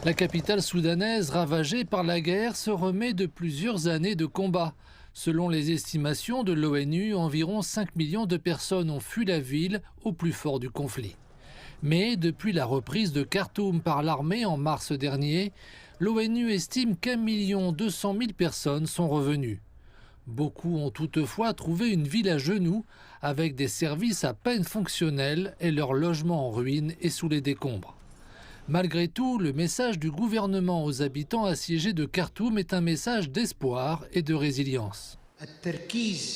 La capitale soudanaise, ravagée par la guerre, se remet de plusieurs années de combat. Selon les estimations de l'ONU, environ 5 millions de personnes ont fui la ville au plus fort du conflit. Mais depuis la reprise de Khartoum par l'armée en mars dernier, l'ONU estime qu'1 200 000 personnes sont revenues. Beaucoup ont toutefois trouvé une ville à genoux, avec des services à peine fonctionnels et leur logement en ruine et sous les décombres. Malgré tout, le message du gouvernement aux habitants assiégés de Khartoum est un message d'espoir et de résilience.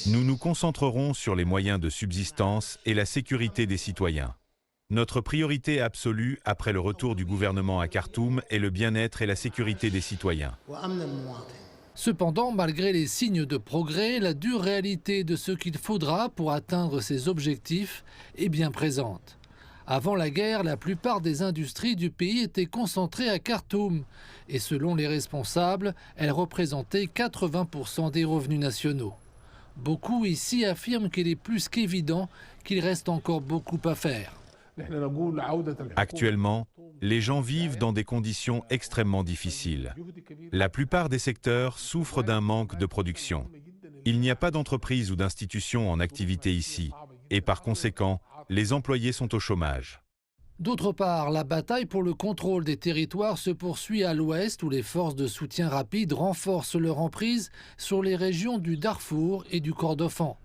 Nous nous concentrerons sur les moyens de subsistance et la sécurité des citoyens. Notre priorité absolue après le retour du gouvernement à Khartoum est le bien-être et la sécurité des citoyens. Cependant, malgré les signes de progrès, la dure réalité de ce qu'il faudra pour atteindre ces objectifs est bien présente. Avant la guerre, la plupart des industries du pays étaient concentrées à Khartoum et selon les responsables, elles représentaient 80% des revenus nationaux. Beaucoup ici affirment qu'il est plus qu'évident qu'il reste encore beaucoup à faire. Actuellement, les gens vivent dans des conditions extrêmement difficiles. La plupart des secteurs souffrent d'un manque de production. Il n'y a pas d'entreprise ou d'institution en activité ici et par conséquent, les employés sont au chômage. D'autre part, la bataille pour le contrôle des territoires se poursuit à l'ouest où les forces de soutien rapide renforcent leur emprise sur les régions du Darfour et du Kordofan.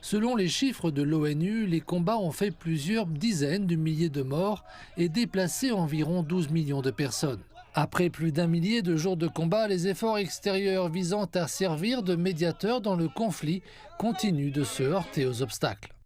Selon les chiffres de l'ONU, les combats ont fait plusieurs dizaines de milliers de morts et déplacé environ 12 millions de personnes. Après plus d'1 millier de jours de combat, les efforts extérieurs visant à servir de médiateurs dans le conflit continuent de se heurter aux obstacles.